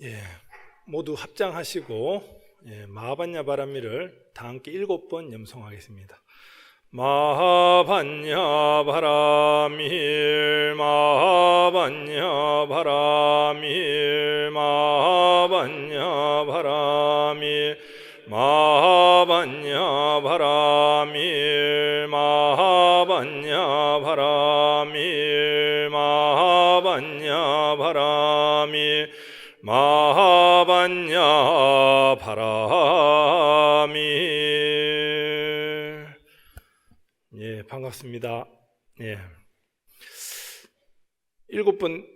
예, 모두 합장하시고 마하반야 바라미를 다 함께 7번 염송하겠습니다. 마하반야 바라밀 마하반야 바라밀 마하반야 바라밀 마하반야 바라밀 마하반야 바라밀 마하반야 바라밀 마하반야 바라밀. 예, 반갑습니다. 예. 7번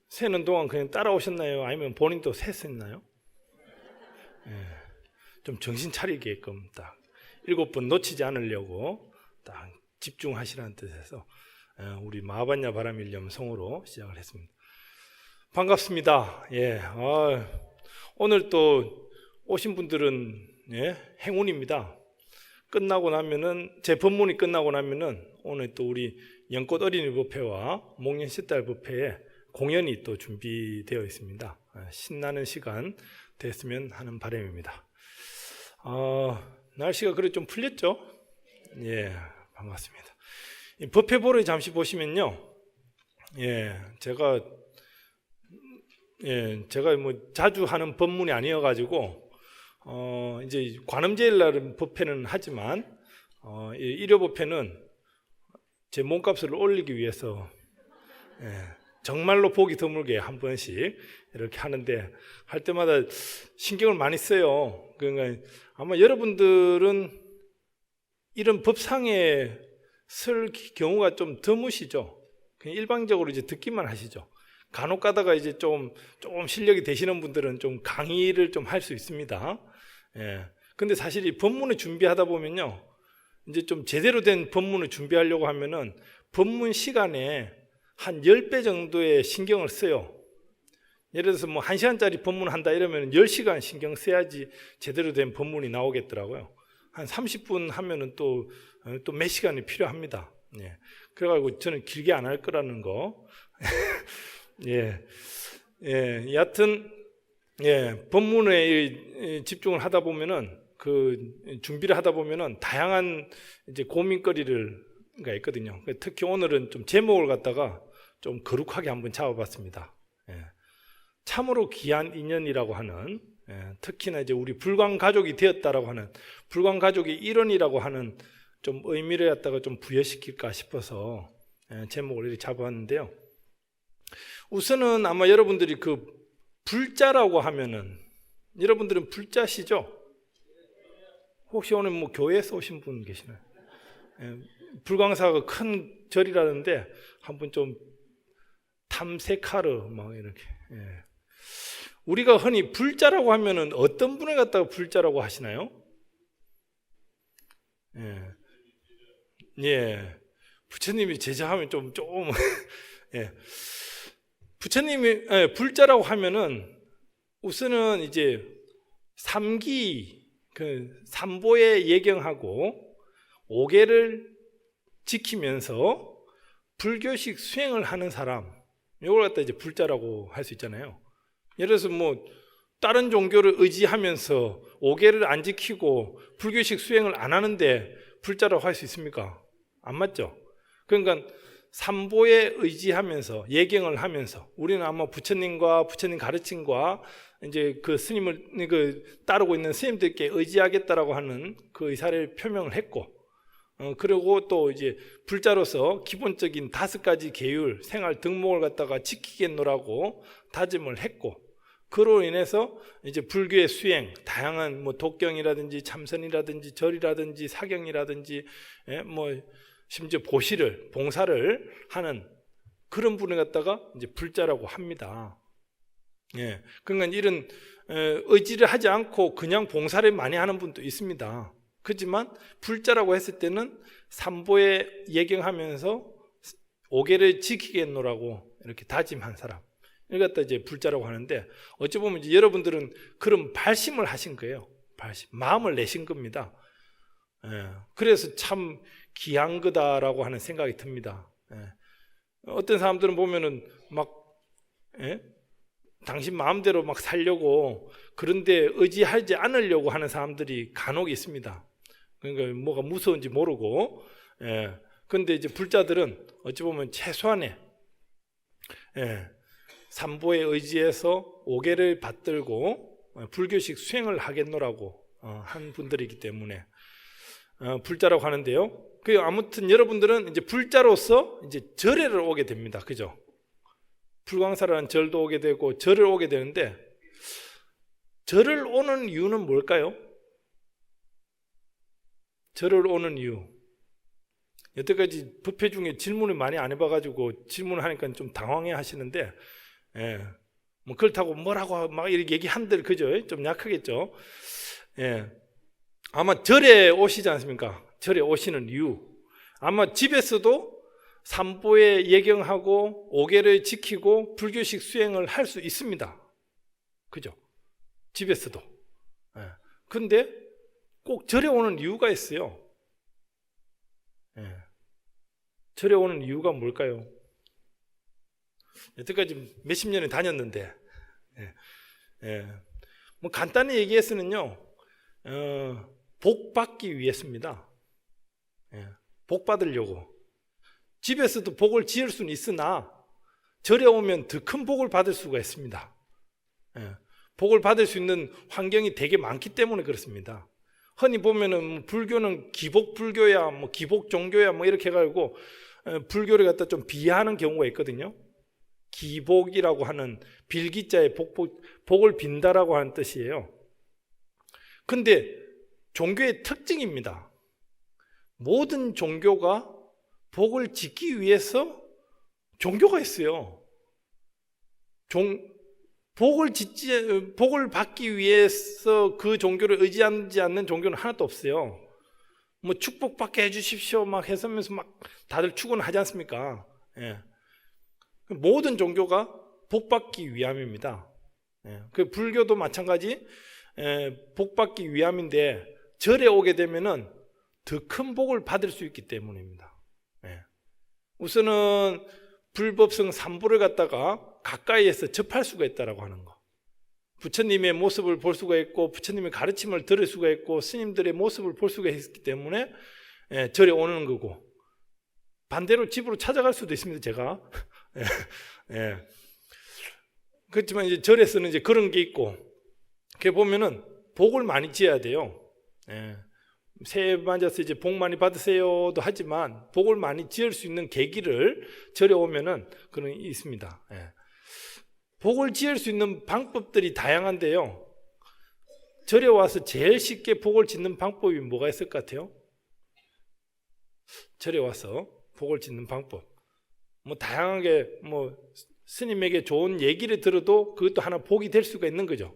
세는 동안 그냥 따라오셨나요? 아니면 본인도 셌었나요? 예. 좀 정신 차리게끔 딱 7번 놓치지 않으려고 딱 집중하시라는 뜻에서 우리 마하반야 바라밀 염송으로 시작을 했습니다. 반갑습니다. 예, 오늘 또 오신 분들은 행운입니다. 끝나고 나면은 제 법문이 끝나고 나면은 오늘 또 우리 연꽃 어린이 법회와 목련 10달 법회에 공연이 또 준비되어 있습니다. 신나는 시간 됐으면 하는 바람입니다. 날씨가 그래 좀 풀렸죠? 예, 반갑습니다. 이 법회 보러 잠시 보시면요, 제가 뭐 자주 하는 법문이 아니어가지고 이제 관음제일 날은 법회는 하지만 일요 법회는 제 몸값을 올리기 위해서 정말로 보기 드물게 한 번씩 이렇게 하는데, 할 때마다 신경을 많이 써요. 그러니까 아마 여러분들은 이런 법상에 쓸 경우가 좀 드무시죠. 그냥 일방적으로 이제 듣기만 하시죠. 간혹 가다가 이제 좀 실력이 되시는 분들은 좀 강의를 좀 할 수 있습니다. 근데 사실 이 법문을 준비하다 보면요, 이제 좀 제대로 된 법문을 준비하려고 하면은 법문 시간에 한 10배 정도의 신경을 써요. 예를 들어서 뭐 1시간짜리 법문을 한다 이러면 10시간 신경 써야지 제대로 된 법문이 나오겠더라고요. 한 30분 하면은 또 몇 시간이 필요합니다. 그래가지고 저는 길게 안 할 거라는 거. 여하튼, 법문에 집중을 하다 보면은, 준비를 하다 보면은 다양한 이제 고민거리가 있거든요. 특히 오늘은 좀 제목을 갖다가 좀 거룩하게 한번 잡아봤습니다. 참으로 귀한 인연이라고 하는, 특히나 이제 우리 불광가족이 되었다라고 하는, 불광가족의 일원이라고 하는 좀 의미를 갖다가 좀 부여시킬까 싶어서 제목을 이렇게 잡아봤는데요. 우선은 아마 여러분들이 그 불자라고 하면은, 여러분들은 불자시죠? 혹시 오늘 뭐 교회에서 오신 분 계시나요? 불광사가 큰 절이라는데 한번 좀 탐색하러 막 이렇게. 우리가 흔히 불자라고 하면은 어떤 분을 갖다가 불자라고 하시나요? 부처님이 제자하면 좀 부처님이 불자라고 하면은 우선은 이제 삼기, 삼보에 예경하고 5계를 지키면서 불교식 수행을 하는 사람, 이걸 갖다 이제 불자라고 할 수 있잖아요. 예를 들어서 뭐 다른 종교를 의지하면서 5계를 안 지키고 불교식 수행을 안 하는데 불자라고 할 수 있습니까? 안 맞죠? 그러니까 삼보에 의지하면서 예경을 하면서, 우리는 아마 부처님과 부처님 가르침과 이제 그 스님을 따르고 있는 스님들께 의지하겠다라고 하는 그 의사를 표명을 했고, 그리고 또 이제 불자로서 기본적인 5가지 계율, 생활 덕목을 갖다가 지키겠노라고 다짐을 했고, 그로 인해서 이제 불교의 수행, 다양한 뭐 독경이라든지 참선이라든지 절이라든지 사경이라든지 뭐 심지어 보시를, 봉사를 하는 그런 분을 갖다가 이제 불자라고 합니다. 그러니까 이런 의지를 하지 않고 그냥 봉사를 많이 하는 분도 있습니다. 그렇지만 불자라고 했을 때는 삼보에 예경하면서 5계를 지키겠노라고 이렇게 다짐한 사람, 이걸 갖다 이제 불자라고 하는데, 어찌 보면 이제 여러분들은 그런 발심을 하신 거예요. 마음을 내신 겁니다. 그래서 참 귀한 거다라고 하는 생각이 듭니다. 어떤 사람들은 보면은 막 당신 마음대로 막 살려고 그런데 의지하지 않으려고 하는 사람들이 간혹 있습니다. 그러니까 뭐가 무서운지 모르고. 근데 이제 불자들은 어찌 보면 최소한의 삼보의 의지에서 오계를 받들고 불교식 수행을 하겠노라고 한 분들이기 때문에 불자라고 하는데요. 그 아무튼 여러분들은 이제 불자로서 이제 절에를 오게 됩니다. 그죠? 불광사라는 절도 오게 되고 절을 오게 되는데, 절을 오는 이유는 뭘까요? 절을 오는 이유. 여태까지 법회 중에 질문을 많이 안 해봐가지고 질문을 하니까 좀 당황해 하시는데, 뭐 그렇다고 뭐라고 막 이렇게 얘기한들 그죠? 좀 약하겠죠? 아마 절에 오시지 않습니까? 절에 오시는 이유. 아마 집에서도 삼보에 예경하고 오계를 지키고 불교식 수행을 할 수 있습니다. 그죠? 집에서도. 근데 꼭 절에 오는 이유가 있어요. 절에 오는 이유가 뭘까요? 여태까지 몇십 년을 다녔는데, 뭐 간단히 얘기해서는요, 복 받기 위해서입니다. 복 받으려고. 집에서도 복을 지을 수는 있으나 절에 오면 더 큰 복을 받을 수가 있습니다. 복을 받을 수 있는 환경이 되게 많기 때문에 그렇습니다. 흔히 보면은 불교는 기복 불교야, 뭐 기복 종교야, 뭐 이렇게 해가지고 불교를 갖다 좀 비하하는 경우가 있거든요. 기복이라고 하는 빌기자의 복을 빈다라고 하는 뜻이에요. 근데 종교의 특징입니다. 모든 종교가 복을 짓기 위해서 종교가 있어요. 복을 받기 위해서 그 종교를 의지하지 않는 종교는 하나도 없어요. 뭐 축복받게 해주십시오 막 해서면서 막 다들 축원을 하지 않습니까? 모든 종교가 복받기 위함입니다. 그 불교도 마찬가지 복받기 위함인데 절에 오게 되면은 더 큰 복을 받을 수 있기 때문입니다. 우선은 불법성 삼보를 갖다가 가까이에서 접할 수가 있다라고 하는 거. 부처님의 모습을 볼 수가 있고 부처님의 가르침을 들을 수가 있고 스님들의 모습을 볼 수가 있기 때문에 절에 오는 거고, 반대로 집으로 찾아갈 수도 있습니다. 제가 그렇지만 이제 절에서는 이제 그런 게 있고, 그게 보면은 복을 많이 지어야 돼요. 새해 맞아서 이제 복 많이 받으세요도 하지만 복을 많이 지을 수 있는 계기를 절에 오면은 그런 게 있습니다. 복을 지을 수 있는 방법들이 다양한데요. 절에 와서 제일 쉽게 복을 짓는 방법이 뭐가 있을 것 같아요? 절에 와서 복을 짓는 방법. 뭐 다양하게 뭐 스님에게 좋은 얘기를 들어도 그것도 하나 복이 될 수가 있는 거죠.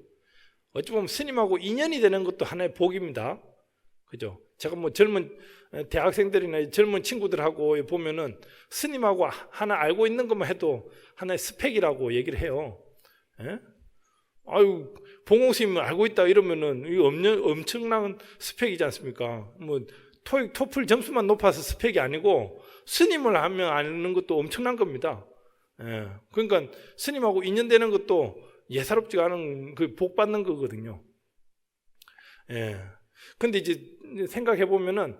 어찌 보면 스님하고 인연이 되는 것도 하나의 복입니다. 그죠? 제가 뭐 젊은 대학생들이나 젊은 친구들하고 보면은 스님하고 하나 알고 있는 것만 해도 하나의 스펙이라고 얘기를 해요. 아유, 봉홍 스님을 알고 있다 이러면은 이거 엄청난 스펙이지 않습니까? 뭐 토익, 토플 점수만 높아서 스펙이 아니고 스님을 하면 아는 것도 엄청난 겁니다. 그러니까 스님하고 인연되는 것도 예사롭지가 않은 그 복 받는 거거든요. 근데 이제 생각해 보면은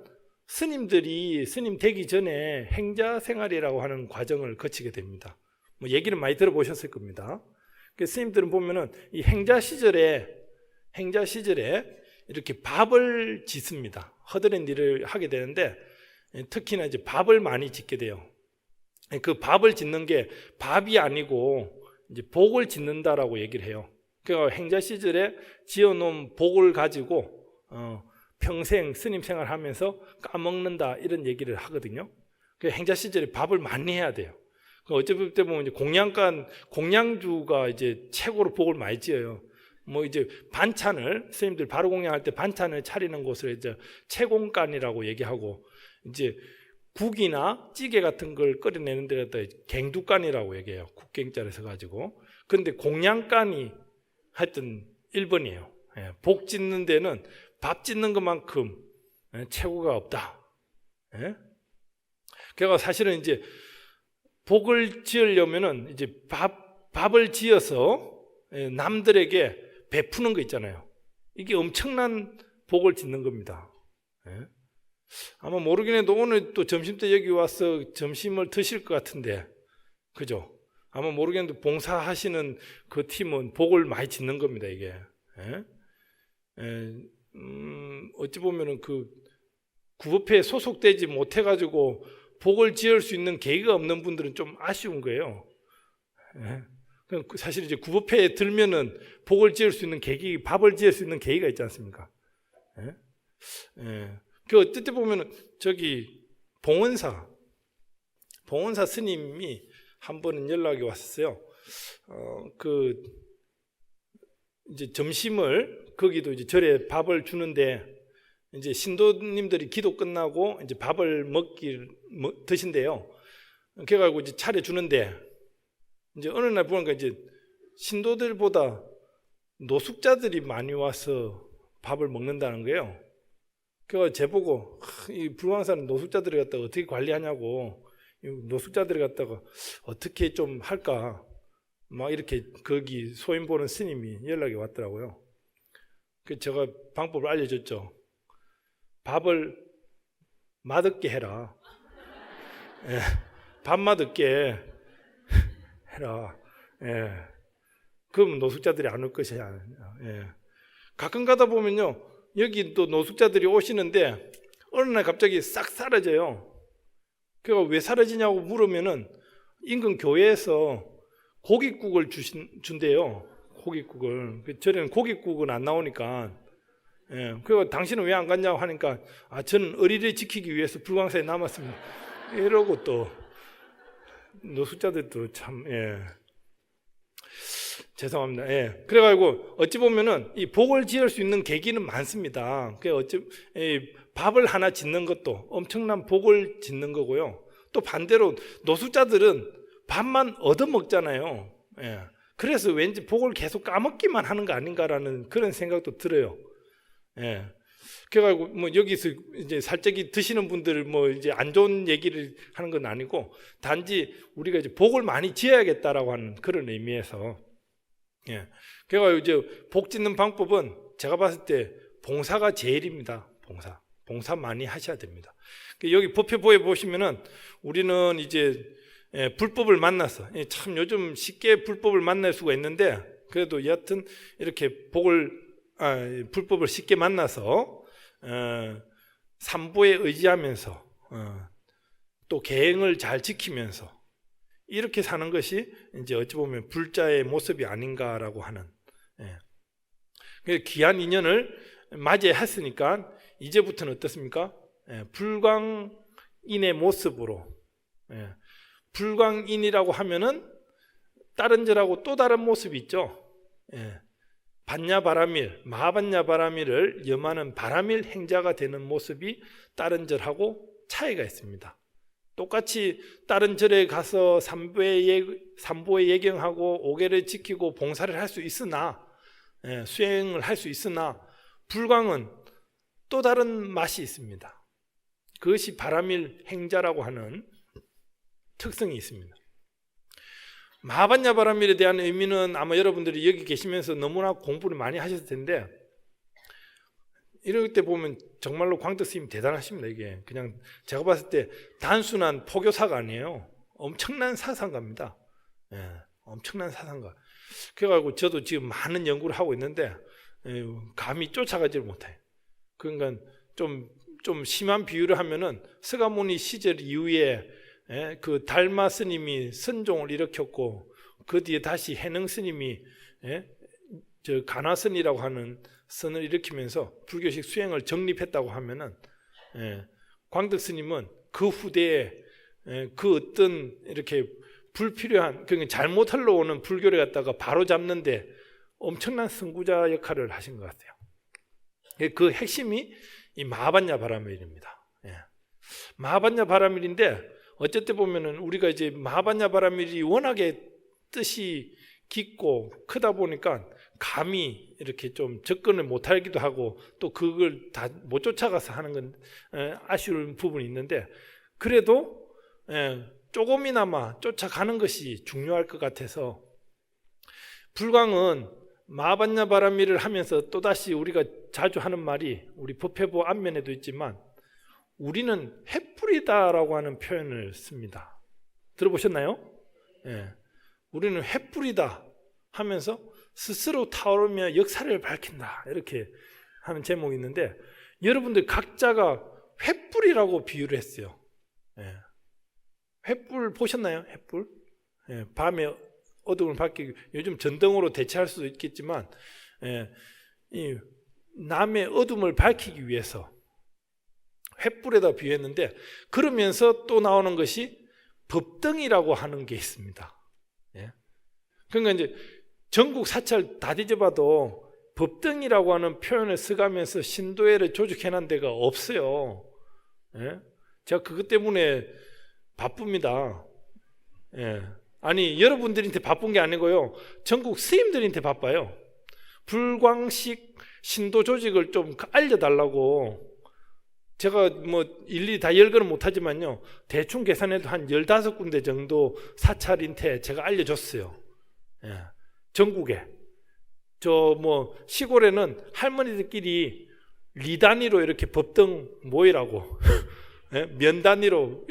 스님들이 스님 되기 전에 행자 생활이라고 하는 과정을 거치게 됩니다. 뭐 얘기를 많이 들어보셨을 겁니다. 그 스님들은 보면은 이 행자 시절에 이렇게 밥을 짓습니다. 허드렛 일을 하게 되는데 특히나 이제 밥을 많이 짓게 돼요. 그 밥을 짓는 게 밥이 아니고 이제 복을 짓는다라고 얘기를 해요. 그러니까 행자 시절에 지어놓은 복을 가지고 평생 스님 생활하면서 까먹는다 이런 얘기를 하거든요. 그 행자 시절에 밥을 많이 해야 돼요. 어쩔 때 보면 이제 공양주가 이제 최고로 복을 많이 지어요. 뭐 이제 반찬을 스님들 바로 공양할 때 반찬을 차리는 곳을 이제 채공간이라고 얘기하고, 이제 국이나 찌개 같은 걸 끓여내는 데다 갱두간이라고 얘기해요. 국갱자를 써가지고. 근데 공양간이 하여튼 1번이에요. 복 짓는 데는 밥 짓는 것만큼 최고가 없다. 그러니까 사실은 이제 복을 지으려면은 이제 밥을 지어서 남들에게 베푸는 거 있잖아요. 이게 엄청난 복을 짓는 겁니다. 예? 아마 모르긴 해도 오늘 또 점심때 여기 와서 점심을 드실 것 같은데, 그죠? 아마 모르겠는데 봉사하시는 그 팀은 복을 많이 짓는 겁니다, 이게. 예? 어찌 보면은 그 구법회에 소속되지 못해가지고 복을 지을 수 있는 계기가 없는 분들은 좀 아쉬운 거예요. 예? 사실 이제 구법회에 들면은 복을 지을 수 있는 계기, 밥을 지을 수 있는 계기가 있지 않습니까? 예? 예. 그 어떨 때 보면은 저기 봉은사 스님이 한 번은 연락이 왔었어요. 그 이제 점심을 거기도 이제 절에 밥을 주는데 이제 신도님들이 기도 끝나고 이제 밥을 드신대요. 그래가지고 이제 차려 주는데 이제 어느 날 보니까 이제 신도들보다 노숙자들이 많이 와서 밥을 먹는다는 거예요. 그래서 제보고 이 불광사는 노숙자들을 갖다가 어떻게 관리하냐고, 노숙자들을 갖다가 어떻게 좀 할까 막 이렇게 거기 소인 보는 스님이 연락이 왔더라고요. 그래서 제가 방법을 알려줬죠. 밥을 맛없게 해라. 예, 밥 맛없게 해라. 예, 그러면 노숙자들이 안 올 것이야. 예. 가끔 가다 보면요, 여기 또 노숙자들이 오시는데 어느 날 갑자기 싹 사라져요. 그래서 왜 사라지냐고 물으면은 인근 교회에서 고깃국을 준대요. 고깃국을. 저는 고깃국은 안 나오니까. 예. 그리고 당신은 왜 안 갔냐고 하니까 저는 의리를 지키기 위해서 불광사에 남았습니다. 이러고 또 노숙자들도 참, 예. 죄송합니다. 예. 그래가지고 어찌 보면은 이 복을 지을 수 있는 계기는 많습니다. 밥을 하나 짓는 것도 엄청난 복을 짓는 거고요. 또 반대로 노숙자들은 밥만 얻어먹잖아요. 예. 그래서 왠지 복을 계속 까먹기만 하는 거 아닌가라는 그런 생각도 들어요. 예. 그래가지고 뭐 여기서 이제 살짝이 드시는 분들 뭐 이제 안 좋은 얘기를 하는 건 아니고 단지 우리가 이제 복을 많이 지어야겠다라고 하는 그런 의미에서. 예. 그래가지고 이제 복 짓는 방법은 제가 봤을 때 봉사가 제일입니다. 봉사 많이 하셔야 됩니다. 여기 법회보에 보시면은 우리는 이제 불법을 만나서, 참 요즘 쉽게 불법을 만날 수가 있는데 그래도 여하튼 이렇게 불법을 쉽게 만나서 삼보에 의지하면서 또 계행을 잘 지키면서 이렇게 사는 것이 이제 어찌 보면 불자의 모습이 아닌가라고 하는, 귀한 인연을 맞이했으니까 이제부터는 어떻습니까? 불광인의 모습으로, 불광인이라고 하면은 다른 절하고 또 다른 모습이 있죠. 반야바라밀, 마하반야바라밀을 염하는 바라밀 행자가 되는 모습이 다른 절하고 차이가 있습니다. 똑같이 다른 절에 가서 삼보에 예경하고 오계를 지키고 봉사를 할 수 있으나, 수행을 할 수 있으나 불광은 또 다른 맛이 있습니다. 그것이 바라밀 행자라고 하는 특성이 있습니다. 마하반야바라밀에 대한 의미는 아마 여러분들이 여기 계시면서 너무나 공부를 많이 하셨을 텐데, 이럴 때 보면 정말로 광덕 스님 대단하십니다. 이게 그냥 제가 봤을 때 단순한 포교사가 아니에요. 엄청난 사상가입니다. 엄청난 사상가. 그래가지고 저도 지금 많은 연구를 하고 있는데 감히 쫓아가지를 못해요. 그러니까 좀 심한 비유를 하면은 서가모니 시절 이후에 그 달마 스님이 선종을 일으켰고 그 뒤에 다시 해능 스님이 저 가나선이라고 하는 선을 일으키면서 불교식 수행을 정립했다고 하면은 광덕 스님은 그 후대에 그 어떤 이렇게 불필요한, 그러니까 잘못 흘러오는 불교를 갖다가 바로 잡는데 엄청난 선구자 역할을 하신 것 같아요. 그 핵심이 이 마하반야바라밀입니다. 마하반야바라밀인데 어쨌든 보면은 우리가 이제 마하반야바라밀이 워낙에 뜻이 깊고 크다 보니까 감히 이렇게 좀 접근을 못하기도 하고 또 그걸 다 못 쫓아가서 하는 건 아쉬운 부분이 있는데, 그래도 조금이나마 쫓아가는 것이 중요할 것 같아서 불광은 마반야 바라미를 하면서 또다시 우리가 자주 하는 말이 우리 법회보 앞면에도 있지만 우리는 횃불이다라고 하는 표현을 씁니다. 들어보셨나요? 예. 우리는 횃불이다 하면서 스스로 타오르며 역사를 밝힌다 이렇게 하는 제목이 있는데 여러분들 각자가 횃불이라고 비유를 했어요. 예. 횃불 보셨나요? 횃불? 예. 밤에 어둠을 밝히기 요즘 전등으로 대체할 수도 있겠지만 예. 이 남의 어둠을 밝히기 위해서 횃불에다 비유했는데 그러면서 또 나오는 것이 법등이라고 하는 게 있습니다. 예. 그러니까 이제 전국 사찰 다 뒤져봐도 법등이라고 하는 표현을 써가면서 신도회를 조직해놓은 데가 없어요. 예. 제가 그것 때문에 바쁩니다. 예. 아니 여러분들한테 바쁜 게 아니고요. 전국 스님들한테 바빠요. 불광식 신도 조직을 좀 알려달라고 제가 뭐 일일이 다 열거는 못하지만요 대충 계산해도 한 15군데 정도 사찰인테 제가 알려줬어요. 예. 전국에 저 뭐 시골에는 할머니들끼리 리 단위로 이렇게 법등 모이라고 예? 면 단위로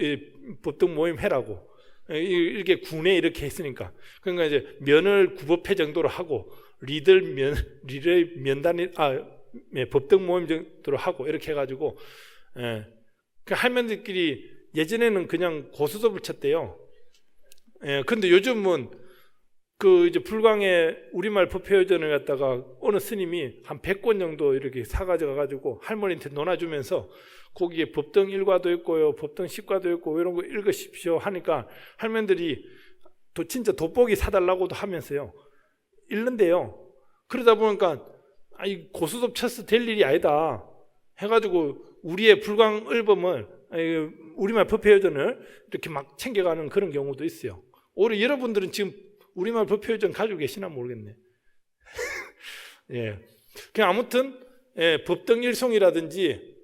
법등 모임 해라고 이렇게 군에 이렇게 했으니까 그러니까 이제 면을 9법회 정도로 하고 리를 면 단위 법등 모임 정도로 하고 이렇게 해가지고 예. 그 할머니들끼리 예전에는 그냥 고수톱을 쳤대요. 예. 근데 요즘은 그 이제 불광의 우리말 법회여전을 갖다가 어느 스님이 한 100권 정도 이렇게 사가져 가지고 할머니한테 논아주면서 거기에 법등 1과도 있고요, 법등 10과도 있고 이런 거 읽으십시오 하니까 할머니들이 또 진짜 돋보기 사달라고도 하면서요 읽는데요. 그러다 보니까 아이 고수톱 쳤어 될 일이 아니다 해가지고 우리의 불광 앨범을 우리말 법회여전을 이렇게 막 챙겨가는 그런 경우도 있어요. 오히려 여러분들은 지금 우리말 법회여전 가지고 계시나 모르겠네. 예. 그냥 아무튼 예, 법등 일송이라든지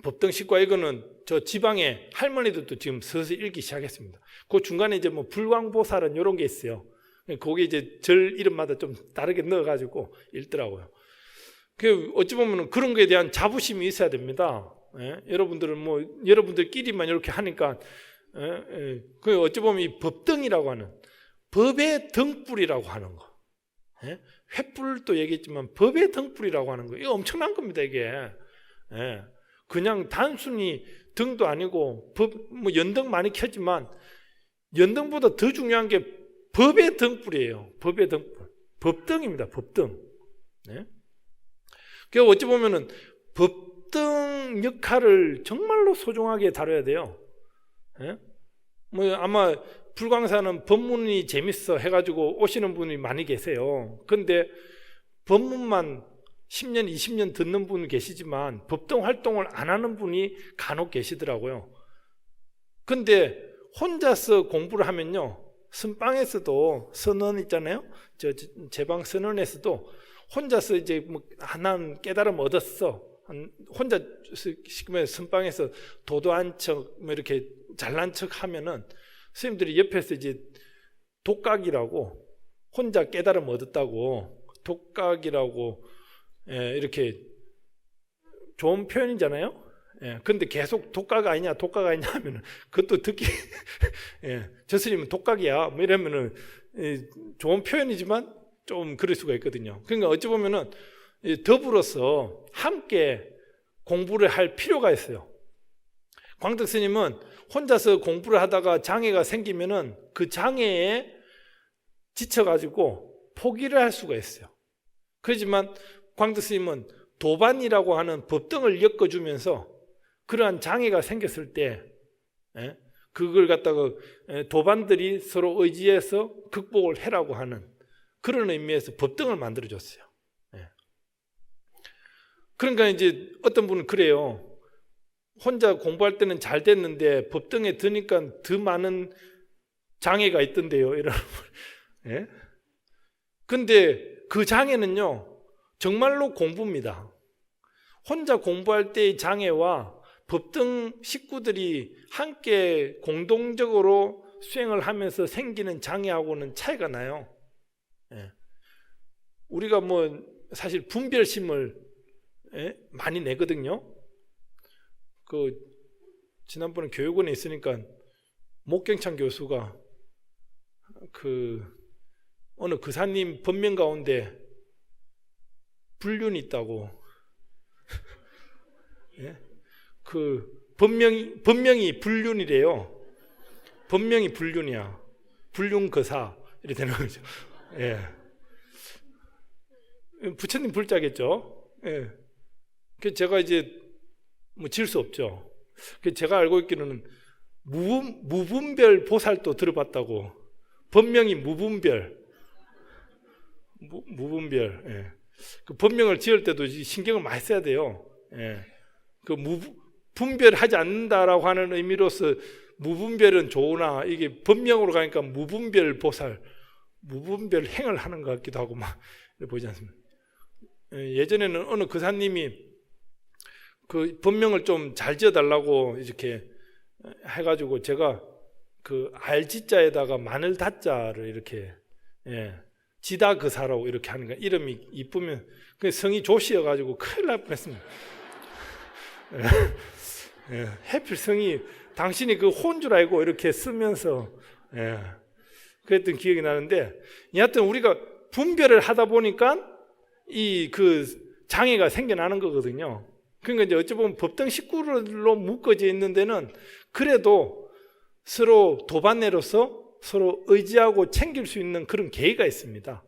법등 식과 이거는 저 지방의 할머니들도 지금 서서히 읽기 시작했습니다. 그 중간에 이제 뭐 불광보살은 이런 게 있어요. 거기 이제 절 이름마다 좀 다르게 넣어가지고 읽더라고요. 그 어찌 보면 그런 거에 대한 자부심이 있어야 됩니다. 예? 여러분들은 뭐 여러분들끼리만 이렇게 하니까 그 어찌 보면 이 법등이라고 하는 법의 등불이라고 하는 거, 예? 횃불도 얘기했지만 법의 등불이라고 하는 거 이거 엄청난 겁니다 이게. 예. 그냥 단순히 등도 아니고 뭐 연등 많이 켜지만 연등보다 더 중요한 게 법의 등불이에요. 법의 등불, 법등입니다. 법등. 예? 그 어찌 보면은 법등 역할을 정말로 소중하게 다뤄야 돼요. 예? 뭐 아마 불광사는 법문이 재밌어 해가지고 오시는 분이 많이 계세요. 근데 법문만 10년, 20년 듣는 분 계시지만 법등 활동을 안 하는 분이 간혹 계시더라고요. 근데 혼자서 공부를 하면요, 선방에서도 선언 있잖아요. 제 방 선언에서도 혼자서 이제 뭐 하나는 깨달음 얻었어. 혼자 시키면 선방에서 도도한 척, 뭐 이렇게 잘난 척 하면은 선생님들이 옆에서 이제 독각이라고 혼자 깨달음 얻었다고 독각이라고 예, 이렇게 좋은 표현이잖아요. 예, 근데 계속 독각 아니냐 하면은 그것도 듣기 예, 저 스님은 독각이야 뭐 이러면은 좋은 표현이지만 좀 그럴 수가 있거든요. 그러니까 어찌 보면은 더불어서 함께 공부를 할 필요가 있어요. 광덕 스님은 혼자서 공부를 하다가 장애가 생기면은 그 장애에 지쳐가지고 포기를 할 수가 있어요. 그렇지만 광덕 스님은 도반이라고 하는 법등을 엮어주면서 그러한 장애가 생겼을 때 그걸 갖다가 도반들이 서로 의지해서 극복을 해라고 하는 그런 의미에서 법등을 만들어줬어요. 그러니까 이제 어떤 분은 그래요. 혼자 공부할 때는 잘 됐는데 법등에 드니까 더 많은 장애가 있던데요. 이런. 예? 근데 그 장애는요, 정말로 공부입니다. 혼자 공부할 때의 장애와 법등 식구들이 함께 공동적으로 수행을 하면서 생기는 장애하고는 차이가 나요. 예. 우리가 뭐 사실 분별심을 많이 내거든요. 그 지난번에 교육원에 있으니까 목경찬 교수가 그 어느 그사님 법명 가운데 불륜이 있다고 그 법명이 불륜이래요. 법명이 불륜이야. 불륜거사 이렇게 되는 거죠. 예. 부처님 불자겠죠. 예. 그 제가 이제 뭐 질 수 없죠. 그 제가 알고 있기로는 무분별 보살도 들어봤다고. 법명이 무분별. 무분별. 예. 그 법명을 지을 때도 신경을 많이 써야 돼요. 예. 그 분별하지 않는다라고 하는 의미로서 무분별은 좋으나 이게 법명으로 가니까 무분별 보살, 무분별 행을 하는 것 같기도 하고 막 보이지 않습니까? 예전에는 어느 그사님이 그 법명을 좀 잘 지어달라고 이렇게 해가지고 제가 그 알지자에다가 마늘 다자를 이렇게 지다그사라고 이렇게 하는 거야. 이름이 이쁘면 그 성이 조씨여가지고 큰일 날 뻔했습니다. 해필 성이 당신이 그 혼 줄 알고 이렇게 쓰면서 그랬던 기억이 나는데, 여하튼 우리가 분별을 하다 보니까 이 그 장애가 생겨나는 거거든요. 그러니까 이제 어찌 보면 법등 식구로 묶어져 있는 데는 그래도 서로 도반내로서 서로 의지하고 챙길 수 있는 그런 계기가 있습니다.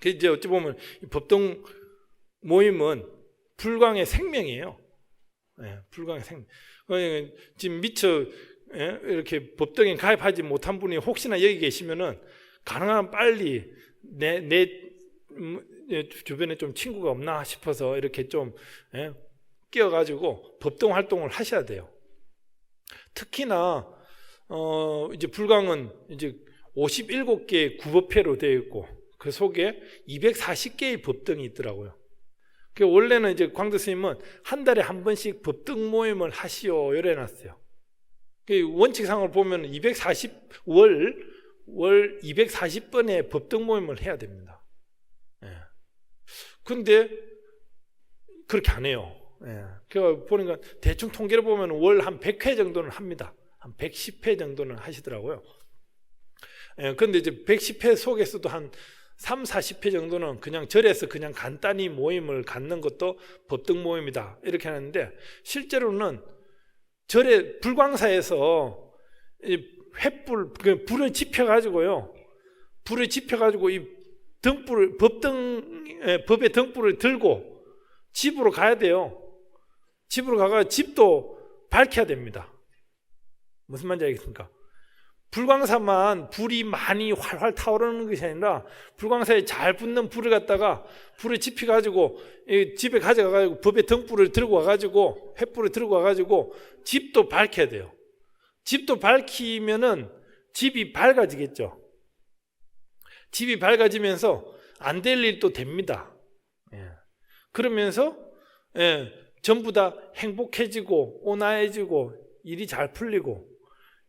그 이제 어찌 보면 이 법등 모임은 불광의 생명이에요. 불광의 생명. 지금 미처 이렇게 법등에 가입하지 못한 분이 혹시나 여기 계시면은 가능한 빨리 내 주변에 좀 친구가 없나 싶어서 이렇게 좀 끼어가지고 법등 활동을 하셔야 돼요. 특히나 이제 불광은 이제 57개의 구법회로 되어 있고 그 속에 240개의 법등이 있더라고요. 그 원래는 이제 광덕 스님은 한 달에 한 번씩 법등 모임을 하시오 이래 놨어요. 그 원칙상을 보면 월 240번의 법등 모임을 해야 됩니다. 근데 그렇게 안 해요. 그 보니까 대충 통계를 보면 월 한 100회 정도는 합니다. 한 110회 정도는 하시더라고요. 근데 이제 110회 속에서도 한 3, 40회 정도는 그냥 절에서 그냥 간단히 모임을 갖는 것도 법등 모임이다 이렇게 하는데, 실제로는 절에 불광사에서 횃불, 불을 지펴가지고요, 이 등불을 법의 등불을 들고 집으로 가야 돼요. 집으로 가가 집도 밝혀야 됩니다. 무슨 말인지 알겠습니까? 불광사만 불이 많이 활활 타오르는 것이 아니라 불광사에 잘 붙는 불을 갖다가 불을 지펴가지고 집에 가져가가지고 법의 등불을 들고 와가지고 횃불을 들고 와가지고 집도 밝혀야 돼요. 집도 밝히면은 집이 밝아지겠죠. 집이 밝아지면서 안 될 일도 됩니다. 그러면서 전부 다 행복해지고 온화해지고 일이 잘 풀리고,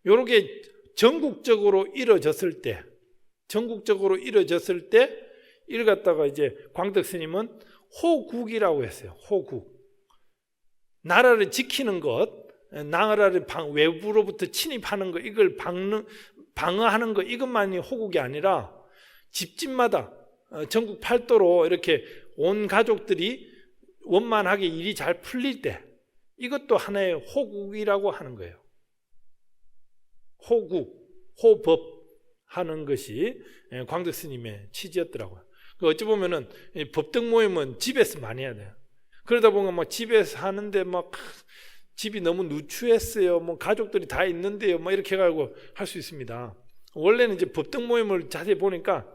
요렇게 전국적으로 이루어졌을 때 이를 갖다가 이제 광덕 스님은 호국이라고 했어요. 호국. 나라를 지키는 것, 나라를 외부로부터 침입하는 것, 이걸 방어하는 것, 이것만이 호국이 아니라 집집마다 전국 팔도로 이렇게 온 가족들이 원만하게 일이 잘 풀릴 때, 이것도 하나의 호국이라고 하는 거예요. 호국, 호법 하는 것이 광덕 스님의 취지였더라고요. 어찌 보면은 법등 모임은 집에서 많이 해야 돼요. 그러다 보면 막 집에서 하는데 막 집이 너무 누추했어요. 뭐 가족들이 다 있는데요. 뭐 이렇게 해가지고 할 수 있습니다. 원래는 이제 법등 모임을 자세히 보니까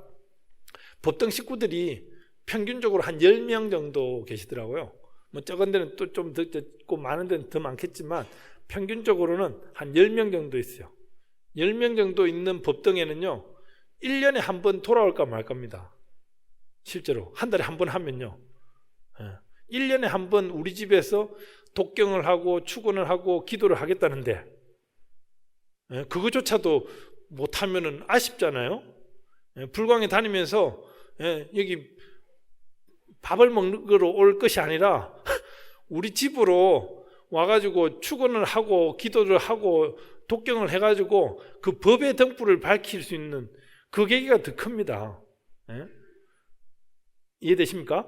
법등 식구들이 평균적으로 한 10명 정도 계시더라고요. 뭐 적은 데는 또 좀 더 있고 많은 데는 더 많겠지만 평균적으로는 한 10명 정도 있어요. 10명 정도 있는 법등에는요 1년에 한 번 돌아올까 말까입니다. 실제로 한 달에 한 번 하면요 1년에 한 번 우리 집에서 독경을 하고 축원을 하고 기도를 하겠다는데 그거조차도 못하면은 아쉽잖아요. 불광에 다니면서 여기 밥을 먹으러 올 것이 아니라 우리 집으로 와가지고 축원을 하고 기도를 하고 독경을 해가지고 그 법의 등불을 밝힐 수 있는 그 계기가 더 큽니다. 이해되십니까?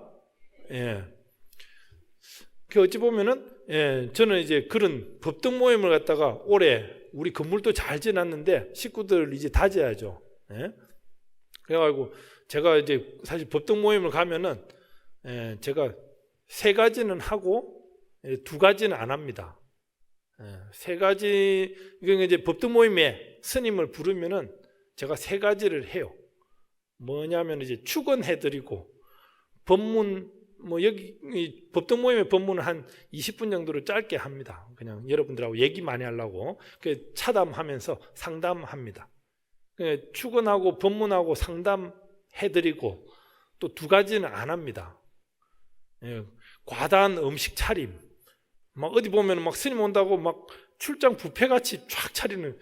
그 어찌 보면은 저는 이제 그런 법등 모임을 갖다가 올해 우리 건물도 잘 지났는데 식구들 이제 다져야죠. 그래가지고 제가 이제 사실 법등 모임을 가면은 제가 3가지는 하고 2가지는 안 합니다. 3가지, 이건 이제 법등 모임에 스님을 부르면은 제가 3가지를 해요. 뭐냐면 이제 축원해드리고 법문, 뭐 여기 이 법등 모임의 법문을 한 20분 정도로 짧게 합니다. 그냥 여러분들하고 얘기 많이 하려고 차담하면서 상담합니다. 축원하고 법문하고 상담해드리고 또 2가지는 안 합니다. 과다한 음식 차림, 막 어디 보면 막 스님 온다고 막 출장 뷔페같이 쫙 차리는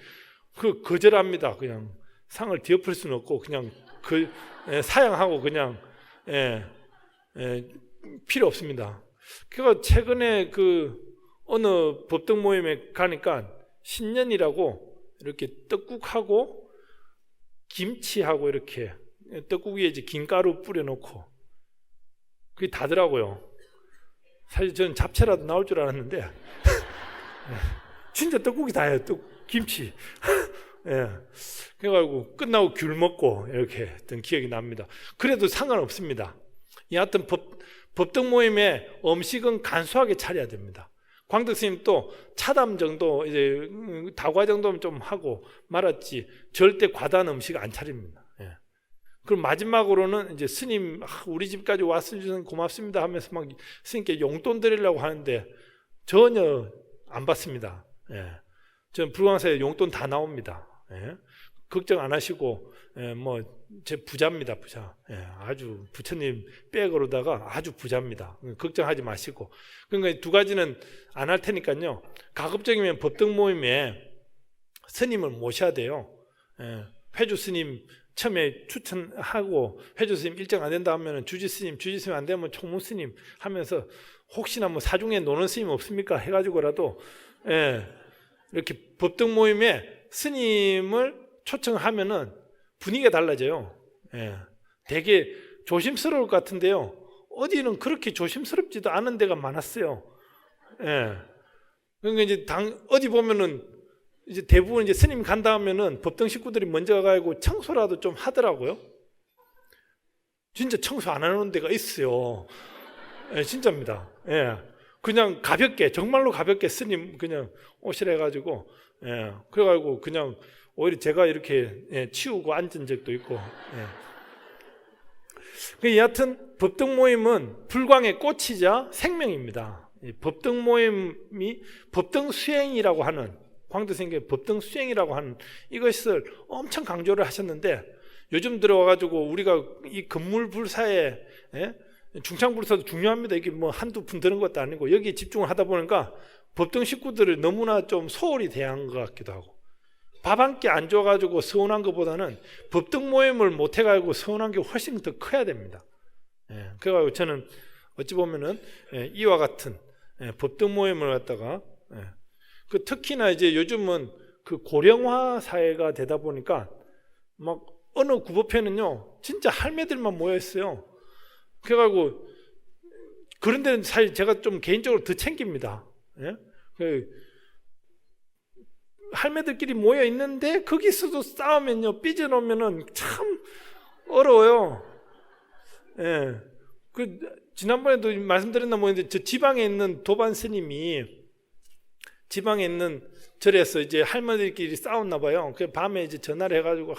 그 거절합니다. 그냥 상을 뒤엎을 수는 없고 그냥 사양하고 그냥 필요 없습니다. 그래서 최근에 그 어느 법등 모임에 가니까 신년이라고 이렇게 떡국하고 김치하고 이렇게 떡국 위에 이제 김가루 뿌려놓고 그게 다더라고요. 사실 저는 잡채라도 나올 줄 알았는데 진짜 떡국이 다예요. 김치. 그래가지고 끝나고 귤 먹고 이렇게 했던 기억이 납니다. 그래도 상관없습니다. 여하튼 법등 모임에 음식은 간소하게 차려야 됩니다. 광덕 스님도 차담 정도, 이제 다과 정도는 좀 하고 말았지 절대 과다한 음식 안 차립니다. 그럼 마지막으로는 이제 스님 우리 집까지 왔으면 고맙습니다 하면서 막 스님께 용돈 드리려고 하는데 전혀 안 받습니다. 전 불광사에 용돈 다 나옵니다. 걱정 안 하시고 뭐 제 부자입니다. 부자. 아주 부처님 백으로다가 아주 부자입니다. 걱정하지 마시고. 그러니까 2가지는 안 할 테니까요. 가급적이면 법등 모임에 스님을 모셔야 돼요. 회주 스님 처음에 추천하고 회주 스님 일정 안 된다 하면 주지 스님 안 되면 총무 스님 하면서 혹시나 뭐 사중에 노는 스님 없습니까 해가지고라도 이렇게 법등 모임에 스님을 초청하면은 분위기가 달라져요. 되게 조심스러울 것 같은데요. 어디는 그렇게 조심스럽지도 않은 데가 많았어요. 그러니까 이제 어디 보면은 이제 대부분 이제 스님 간다 하면은 법등 식구들이 먼저 가고 청소라도 좀 하더라고요. 진짜 청소 안 하는 데가 있어요. 진짜입니다. 그냥 가볍게, 정말로 가볍게 스님 그냥 오시라 해가지고, 그래가지고 그냥 오히려 제가 이렇게 치우고 앉은 적도 있고. 여하튼 법등 모임은 불광의 꽃이자 생명입니다. 법등 모임이 법등 수행이라고 하는, 광덕스님께 법등 수행이라고 하는 이것을 엄청 강조를 하셨는데, 요즘 들어와가지고 우리가 이 건물 불사에 중창 불사도 중요합니다. 이게 뭐 한두 푼 드는 것도 아니고 여기에 집중을 하다 보니까 법등 식구들을 너무나 좀 소홀히 대한 것 같기도 하고, 밥 한 끼 안 줘가지고 서운한 것보다는 법등 모임을 못 해가지고 서운한 게 훨씬 더 커야 됩니다. 그래가지고 저는 어찌 보면은 이와 같은 법등 모임을 갖다가 특히나 이제 요즘은 그 고령화 사회가 되다 보니까 막 어느 구법회는요 진짜 할매들만 모여 있어요. 그래가지고 그런 데는 사실 제가 좀 개인적으로 더 챙깁니다. 할매들끼리 모여 있는데 거기서도 싸우면요 삐져놓으면은 참 어려워요. 그 지난번에도 말씀드렸나 모르겠는데 저 지방에 있는 도반 스님이 지방에 있는 절에서 이제 할머니들끼리 싸웠나 봐요. 그 밤에 이제 전화를 해가지고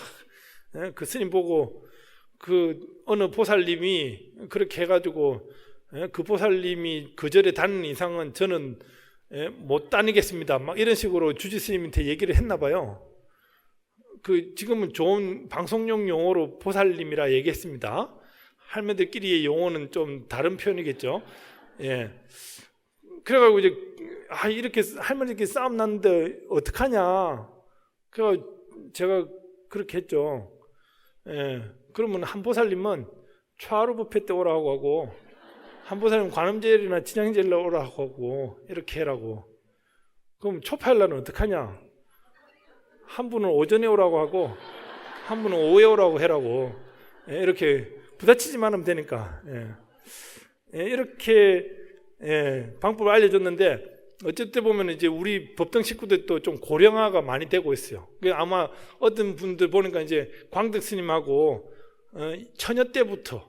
그 스님 보고 그 어느 보살님이 그렇게 해가지고 그 보살님이 그 절에 다니는 이상은 저는 못 다니겠습니다. 막 이런 식으로 주지 스님한테 얘기를 했나 봐요. 그 지금은 좋은 방송용 용어로 보살님이라 얘기했습니다. 할머니들끼리의 용어는 좀 다른 표현이겠죠. 그래가지고 이제 이렇게 할머니들끼리 싸움 났는데 어떡하냐. 그래서 제가 그렇게 했죠. 그러면 한 보살님은 초하루 뷔페 때 오라고 하고, 한 번은 관음제일이나 진양제일 오라고 하고, 이렇게 해라고. 그럼 초파일 날은 어떡하냐? 한 분은 오전에 오라고 하고, 한 분은 오후에 오라고 해라고. 이렇게 부딪히지만 하면 되니까. 이렇게 방법을 알려줬는데, 어쨌든 보면 이제 우리 법정 식구들도 좀 고령화가 많이 되고 있어요. 아마 어떤 분들 보니까 이제 광덕 스님하고 처녀 때부터,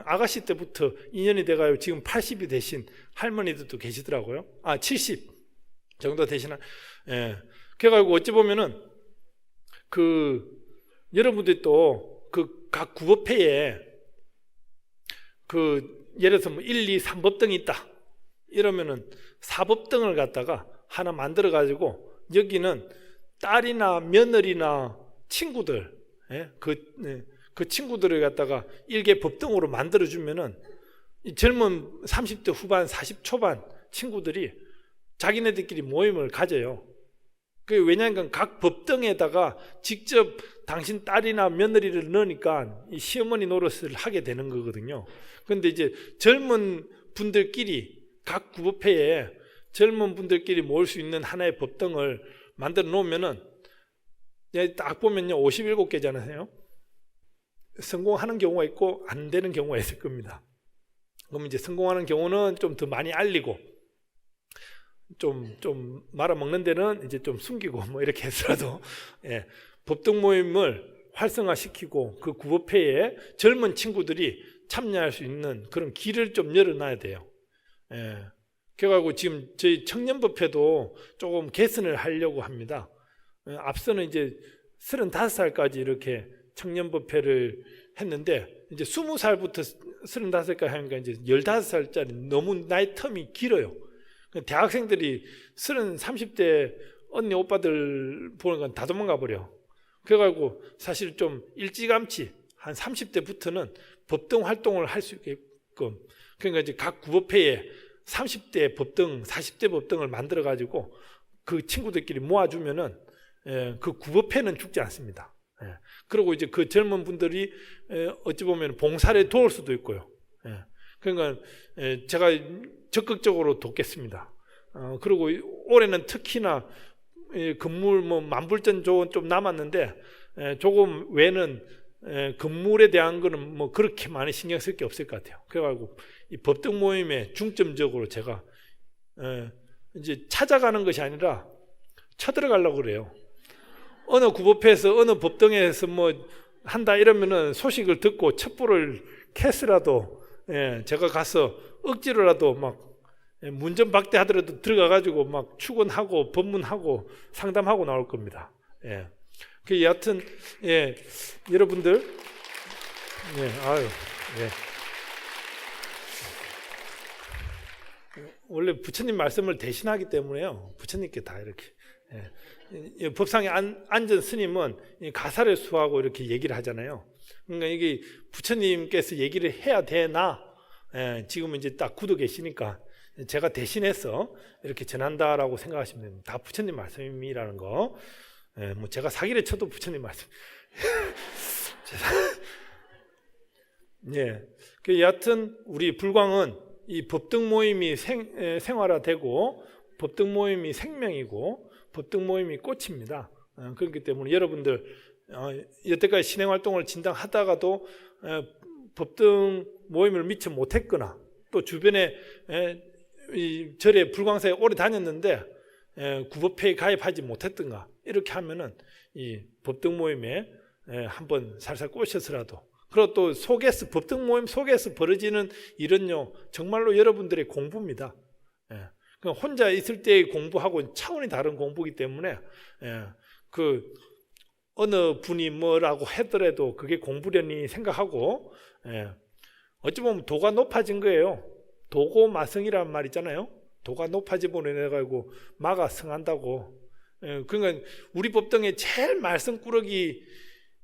아가씨 때부터 인연이 돼가지고 지금 80이 되신 할머니들도 계시더라고요. 70 정도 되시나. 그래가지고 어찌 보면은 여러분들이 또 각 구법회에 예를 들어서 1, 2, 3법등이 있다. 이러면은 4법등을 갖다가 하나 만들어 가지고 여기는 딸이나 며느리나 친구들, 그 친구들을 갖다가 일개 법등으로 만들어 주면은 이 젊은 30대 후반, 40 초반 친구들이 자기네들끼리 모임을 가져요. 왜냐하면 각 법등에다가 직접 당신 딸이나 며느리를 넣으니까 이 시어머니 노릇을 하게 되는 거거든요. 그런데 이제 젊은 분들끼리 각 구법회에 젊은 분들끼리 모을 수 있는 하나의 법등을 만들어 놓으면은 딱 보면요 57개잖아요. 성공하는 경우가 있고 안 되는 경우가 있을 겁니다. 그럼 이제 성공하는 경우는 좀 더 많이 알리고 좀 말아먹는 데는 이제 좀 숨기고 뭐 이렇게 해서라도 법등 모임을 활성화시키고 그 구법회에 젊은 친구들이 참여할 수 있는 그런 길을 좀 열어놔야 돼요. 그래가지고 지금 저희 청년법회도 조금 개선을 하려고 합니다. 앞서는 이제 35살까지 이렇게 청년법회를 했는데 이제 20살부터 35살까지 하니까 이제 15살짜리 너무 나이 텀이 길어요. 대학생들이 30대 언니 오빠들 보는 건 다 도망가 버려. 그래가지고 사실 좀 일찌감치 한 30대부터는 법등 활동을 할 수 있게끔, 그러니까 이제 각 구법회에 30대 법등, 40대 법등을 만들어 가지고 그 친구들끼리 모아주면은 그 구법회는 죽지 않습니다. 그리고 이제 그 젊은 분들이 어찌 보면 봉사를 도울 수도 있고요. 그러니까 제가 적극적으로 돕겠습니다. 그리고 올해는 특히나 건물 만불전 조금 좀 남았는데 조금 외에는 건물에 대한 거는 뭐 그렇게 많이 신경 쓸 게 없을 것 같아요. 그래가지고 이 법등 모임에 중점적으로 제가 이제 찾아가는 것이 아니라 쳐들어가려고 그래요. 어느 구법회에서 어느 법등에서 뭐 한다 이러면은 소식을 듣고 첩보를 캐스라도 제가 가서 억지로라도 막 문전박대하더라도 들어가가지고 막 축원하고 법문하고 상담하고 나올 겁니다. 그 여하튼 여러분들 원래 부처님 말씀을 대신하기 때문에요. 부처님께 다 이렇게 법상에 앉은 스님은 가사를 수하고 이렇게 얘기를 하잖아요. 그러니까 이게 부처님께서 얘기를 해야 되나 지금은 이제 딱 굳어 계시니까 제가 대신해서 이렇게 전한다라고 생각하시면 됩니다. 다 부처님 말씀이라는 거. 뭐 제가 사기를 쳐도 부처님 말씀. 그 여하튼 우리 불광은 이 법등 모임이 생활화되고 법등 모임이 생명이고 법등 모임이 꽃입니다. 그렇기 때문에 여러분들 여태까지 신행 활동을 진당하다가도 법등 모임을 미처 못했거나 또 주변에 이 절에 불광사에 오래 다녔는데 구법회에 가입하지 못했던가 이렇게 하면은 이 법등 모임에 한번 살살 꼬셔서라도, 그리고 또 속에서 법등 모임 속에서 벌어지는 일은요 정말로 여러분들의 공부입니다. 그러니까 혼자 있을 때의 공부하고 차원이 다른 공부이기 때문에 그 어느 분이 뭐라고 하더라도 그게 공부려니 생각하고 어찌 보면 도가 높아진 거예요. 도고 마성이라는 말 있잖아요. 도가 높아지고 해가지고 마가 성한다고. 그러니까 우리 법당에 제일 말썽꾸러기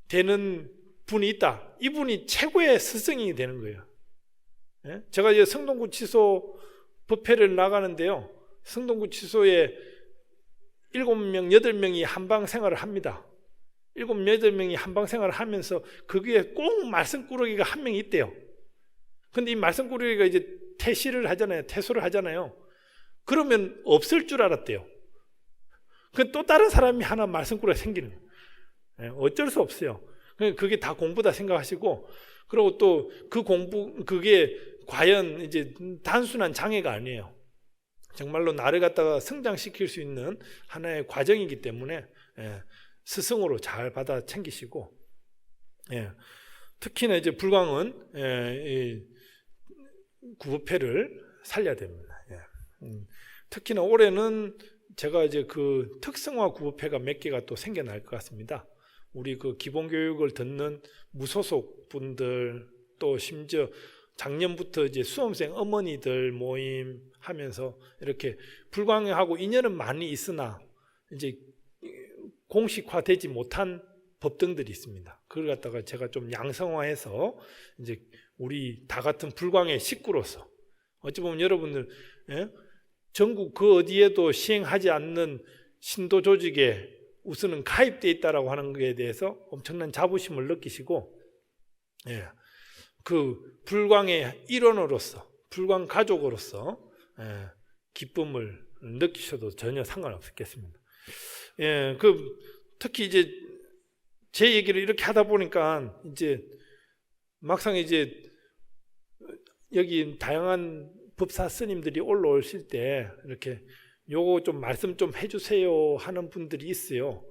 되는 분이 있다. 이분이 최고의 스승이 되는 거예요. 제가 이제 성동구치소 법회를 나가는데요. 성동구치소에 7명, 8명이 한방 생활을 합니다. 7, 8명이 한방 생활을 하면서 거기에 꼭 말썽꾸러기가 한 명이 있대요. 근데 이 말썽꾸러기가 이제 퇴시를 하잖아요. 퇴소를 하잖아요. 그러면 없을 줄 알았대요. 그 또 다른 사람이 하나 말썽꾸러기가 생기는 거예요. 어쩔 수 없어요. 그게 다 공부다 생각하시고, 그리고 또 그게 과연 이제 단순한 장애가 아니에요. 정말로 나를 갖다가 성장시킬 수 있는 하나의 과정이기 때문에 스승으로 잘 받아 챙기시고, 특히나 이제 불광은 구부패를 살려야 됩니다. 특히나 올해는 제가 이제 그 특성화 구부패가 몇 개가 또 생겨날 것 같습니다. 우리 그 기본교육을 듣는 무소속 분들, 또 심지어 작년부터 이제 수험생 어머니들 모임 하면서 이렇게 불광하고 인연은 많이 있으나 이제 공식화되지 못한 법등들이 있습니다. 그걸 갖다가 제가 좀 양성화해서 이제 우리 다 같은 불광의 식구로서, 어찌 보면 여러분들 전국 그 어디에도 시행하지 않는 신도 조직에 우선은 가입되어 있다라고 하는 것에 대해서 엄청난 자부심을 느끼시고, 그 불광의 일원으로서, 불광 가족으로서 기쁨을 느끼셔도 전혀 상관없겠습니다. 특히 이제 제 얘기를 이렇게 하다 보니까 이제 막상 이제 여기 다양한 법사 스님들이 올라오실 때 이렇게 요거 좀 말씀 좀 해주세요 하는 분들이 있어요.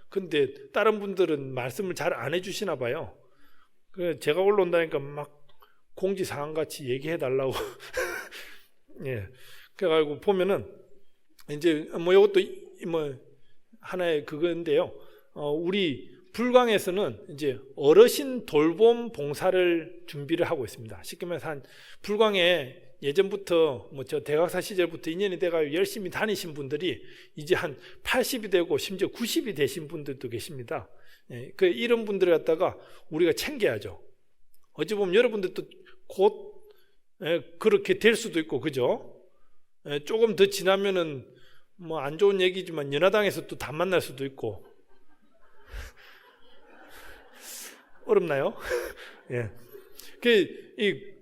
근데 다른 분들은 말씀을 잘 안 해주시나 봐요. 제가 올라온다니까 막 공지사항 같이 얘기해 달라고. 그래가지고 보면은 이제 뭐 이것도 뭐 하나의 그건데요. 우리 불광에서는 이제 어르신 돌봄 봉사를 준비를 하고 있습니다. 쉽게 말해서 한 불광에 예전부터 뭐 저 대학사 시절부터 인연이 돼가지고 열심히 다니신 분들이 이제 한 80이 되고 심지어 90이 되신 분들도 계십니다. 그 이런 분들을 갖다가 우리가 챙겨야죠. 어찌 보면 여러분들도 곧 그렇게 될 수도 있고, 그죠? 조금 더 지나면은 뭐 안 좋은 얘기지만 연화당에서 또 다 만날 수도 있고. 어렵나요? 이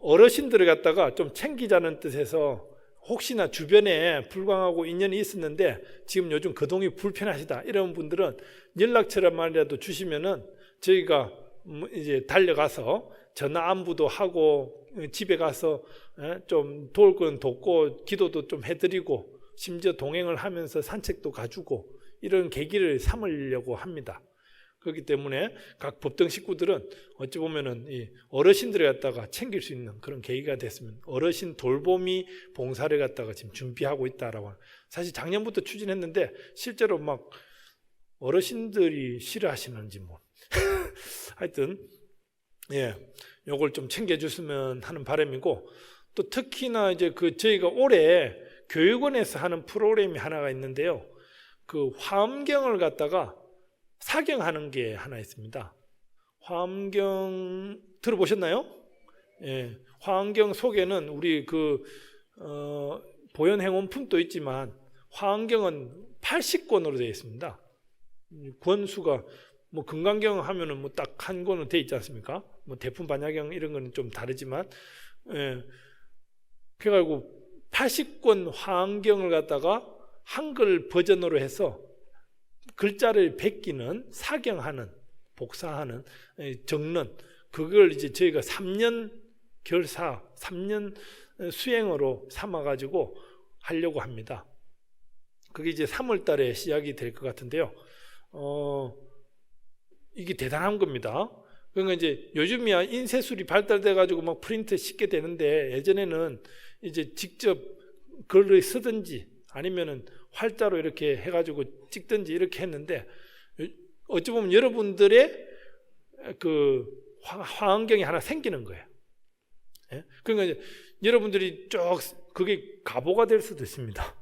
어르신들을 갖다가 좀 챙기자는 뜻에서 혹시나 주변에 불광하고 인연이 있었는데 지금 요즘 거동이 불편하시다 이런 분들은 연락처만이라도 주시면은 저희가 이제 달려가서 전화 안부도 하고 집에 가서 좀 도울 건 돕고 기도도 좀 해드리고 심지어 동행을 하면서 산책도 가주고 이런 계기를 삼으려고 합니다. 그렇기 때문에 각 법등 식구들은 어찌 보면은 이 어르신들을 갖다가 챙길 수 있는 그런 계기가 됐으면, 어르신 돌보미 봉사를 갖다가 지금 준비하고 있다라고. 사실 작년부터 추진했는데 실제로 막 어르신들이 싫어하시는지 뭐 하여튼 요걸 좀 챙겨줬으면 하는 바람이고, 또 특히나 이제 저희가 올해 교육원에서 하는 프로그램이 하나가 있는데요. 그 화엄경을 갖다가 사경하는 게 하나 있습니다. 화엄경 들어보셨나요? 화엄경 속에는 우리 보현행원품도 있지만 화엄경은 80권으로 되어 있습니다. 권수가 뭐 금강경 하면은 뭐 딱 한 권으로 되어 있지 않습니까? 뭐 대풍반야경 이런 거는 좀 다르지만, 그래가지고 80권 화엄경을 갖다가 한글 버전으로 해서 글자를 베끼는, 사경하는, 복사하는, 적는, 그걸 이제 저희가 3년 결사, 3년 수행으로 삼아가지고 하려고 합니다. 그게 이제 3월 달에 시작이 될 것 같은데요. 이게 대단한 겁니다. 그러니까 이제 요즘이야 인쇄술이 발달돼가지고 막 프린트 쉽게 되는데, 예전에는 이제 직접 글을 쓰든지 아니면은 활자로 이렇게 해가지고 찍든지 이렇게 했는데, 어찌 보면 여러분들의 그 화엄경이 하나 생기는 거예요. 그러니까 이제 여러분들이 쭉 그게 가보가 될 수도 있습니다.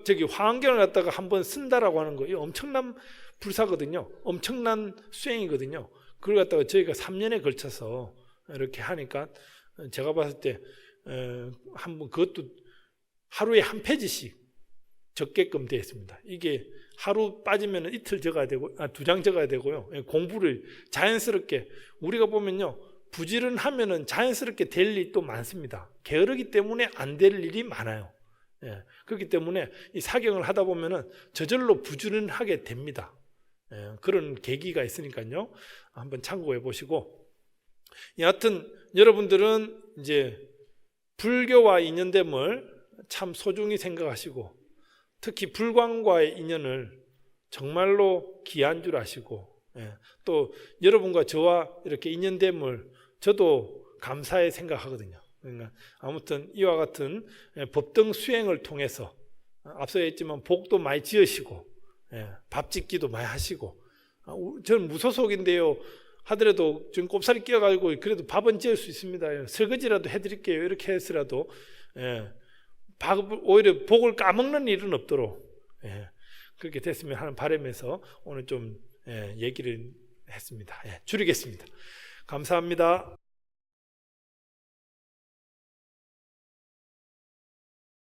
저기 화엄경을 갖다가 한번 쓴다라고 하는 거, 이 엄청난 불사거든요. 엄청난 수행이거든요. 그걸 갖다가 저희가 3년에 걸쳐서 이렇게 하니까 제가 봤을 때 한번 그것도 하루에 한 페이지씩 적게끔 되어 있습니다. 이게 하루 빠지면 이틀 적어야 되고, 2장 적어야 되고요. 공부를 자연스럽게, 우리가 보면요, 부지런하면은 자연스럽게 될 일이 또 많습니다. 게으르기 때문에 안 될 일이 많아요. 예, 그렇기 때문에 이 사경을 하다 보면은 저절로 부지런하게 됩니다. 예, 그런 계기가 있으니까요. 한번 참고해 보시고, 여하튼 여러분들은 이제 불교와 인연됨을 참 소중히 생각하시고, 특히 불광과의 인연을 정말로 귀한 줄 아시고, 예, 또 여러분과 저와 이렇게 인연됨을 저도 감사히 생각하거든요. 그러니까 아무튼 이와 같은 법등 수행을 통해서 앞서 했지만 복도 많이 지으시고, 밥 짓기도 많이 하시고, 저는 무소속인데요 하더라도 지금 꼽사리 끼어가지고 그래도 밥은 지을 수 있습니다. 설거지라도 해드릴게요. 이렇게 해서라도 밥을, 오히려 복을 까먹는 일은 없도록 그렇게 됐으면 하는 바람에서 오늘 좀 얘기를 했습니다. 줄이겠습니다. 감사합니다.